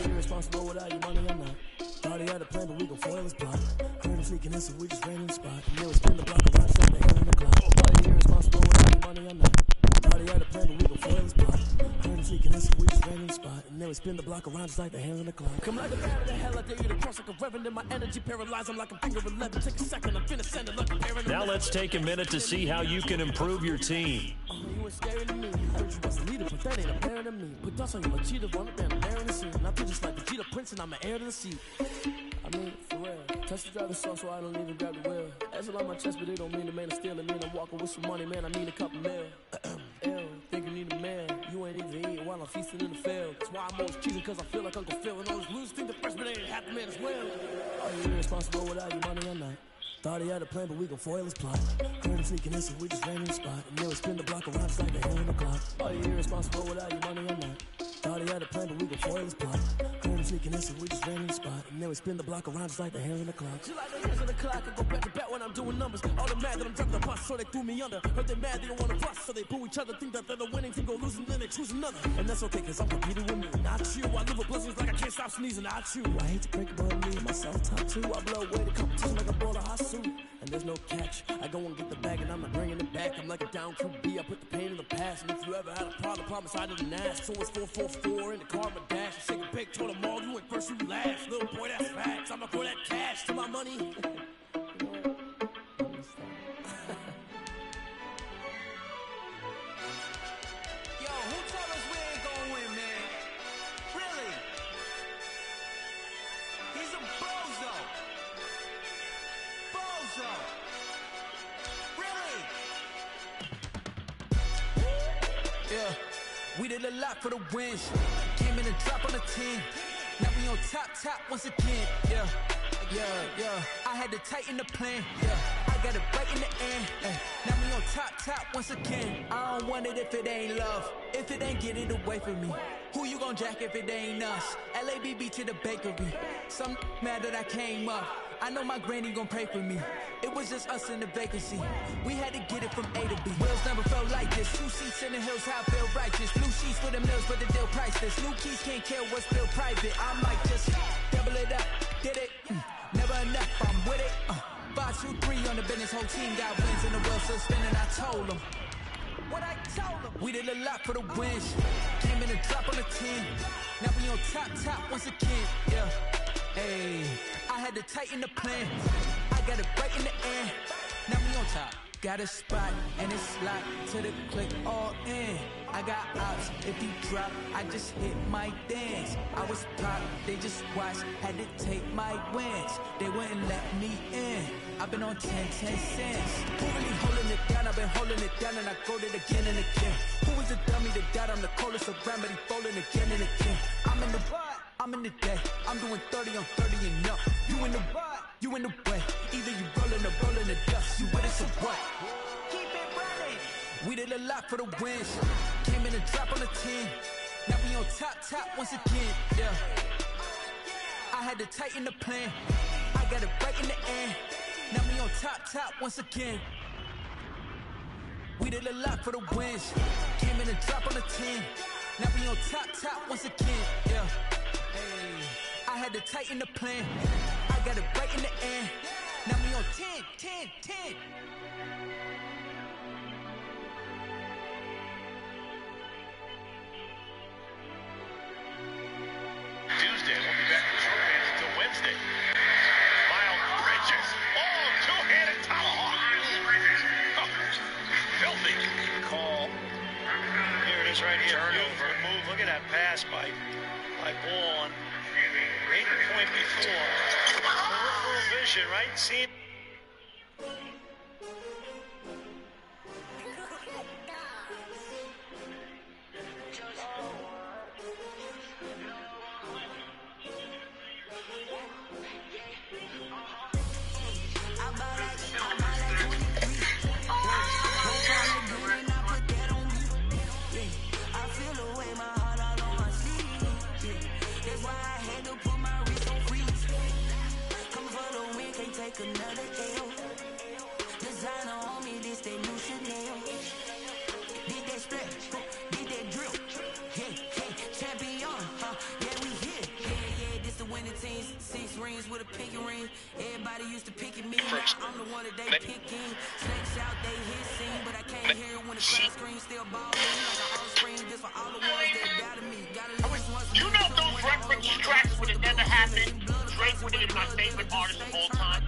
Irresponsible without your money, I'm not. Thought he had a plan, but we gon' foil his plot. Heard him sneaking in, so we just ran in the spot. And then we spin the block around, set the hell in the clock. Thought he irresponsible without your money, I'm not. Thought he had a plan, but we gon' foil his plot. Heard him sneaking in, so we just ran in the spot. And then we spin the block around, just like the hell in the clock. Come like a bat of the hell, I dare you to cross like a reverend. My energy paralyzed, I'm like a finger 11. Take a second, I'm finna send it like a parent. Now let's take a minute to see how you can improve your team. You ain't scary to me. Heard you was a leader, but that ain't apparent to me. Put dust on you, a cheetah, run up and I'm bearing the scene. And I feel just like the cheetah prince, and I'm an heir to the seat. I mean, for real. Touch the driver's song, so I don't even grab the wheel. That's on my chest, but it don't mean the man is stealing. Mean I'm walking with some money, man. I need a couple mil. Ew, think you need a man. You ain't even eating while I'm feasting in the field. That's why I'm always cheating, cause I feel like Uncle Phil. And all those losers think the freshman ain't half the man as well. Are you irresponsible without your money or not? Thought he had a plan, but we gon' foil his plot. Heard him sneaking in, so we just ran in the spot. And then we spin the block around, just like the hell in the clock. Are you irresponsible without your money or not? Thought he had a plan, but we gon' foil his plot. Heard him sneaking in, so we just ran in the spot. And then we spin the block around, just like the hell in the clock. Just like the hands in the clock, I go back to back when I'm doing numbers. All the mad that I'm driving the bus, so they threw me under. Heard they mad, they don't wanna bust, so they boo each other. Think that they're the winning team, go losing, then they choose another. And that's okay, cause I'm competing with me, not you. I live with blessings like I can't stop sneezing, not you. I hate to break it, but me and myself top two. I blow away the competition like a ball of hot suit. And there's no catch. I go and get the bag and I'm not bringing it back. I'm like a down QB, I put the pain in the past. And if you ever had a problem, promise I didn't ask. So it's 444 in the car, my dash. I shake it pick, told them all, you went first, you last. Little boy, that's facts. I'ma throw that cash to my money. We did a lot for the wins. Came in and drop on the 10. Now we on top once again. Yeah. I had to tighten the plan. Yeah. I got it right in the end. Now we on top once again. I don't want it if it ain't love. If it ain't get it away from me. Who you gon' jack if it ain't us? LABB to the bakery. Some mad that I came up. I know my granny gon' pray for me. It was just us in the vacancy. We had to get it from A to B. Wheels never felt like this. 2 seats in the hills, how I feel righteous. Blue sheets for the mills, but the deal priceless. New keys can't care what's still private. I might just double it up. Did it? Never enough, I'm with it. 5, 2, 3 on the business. Whole team got wins and the wheels still spinning. I told them. What I told them. We did a lot for the wins. Came in and drop on the 10. Now we on top once again. Yeah. Hey, I had to tighten the plan. I got it right in the air. Now we on top. Got a spot and it's locked to the click all in. I got ops. If you drop, I just hit my dance. I was pop, they just watched. Had to take my wins. They wouldn't let me in. I've been on 10 cents. Who really holding it down? I've been holding it down and I go it again and again. Who was the dummy that doubt? I'm the coldest around, but he folding again and again. I'm in the what? I'm in the day. I'm doing 30 on 30 and up. You in the what? You in the way. Either you rolling or rolling the dust. You with us or what? Keep it running. We did a lot for the wins. Came in and drop on the 10. Now we on top once again. Yeah. I had to tighten the plan. I got it right in the air. Now we on top once again. We did a lot for the wins. Came in and drop on the 10. Now we on top once again. Yeah. Hey, I had to tighten the plan. I got it right in the air. Now we on 10. Tuesday, we'll be back with shorthands until Wednesday. Miles Bridges. Oh, two-handed tomahawk. Oh, filthy. Call. Here it is right here. Turnover. Move. Look at that pass by Ball. 8 point before. Peripheral vision, right? See. Another L. Designer on me, this they new Chanel. Did that split, did that drill. Yeah, champion, yeah, we here. Yeah, this the winning team. 6 rings with a pinky ring. Everybody used to pick at me. Now I'm the one that they picking. Snakes out, they hit scene, but I can't hear it when the crowd screams. Still balling like an offspring. This for all the ones that doubted me. Gotta listen once. You know those reference tracks would have never happened. Drake would have been my favorite artist of all time.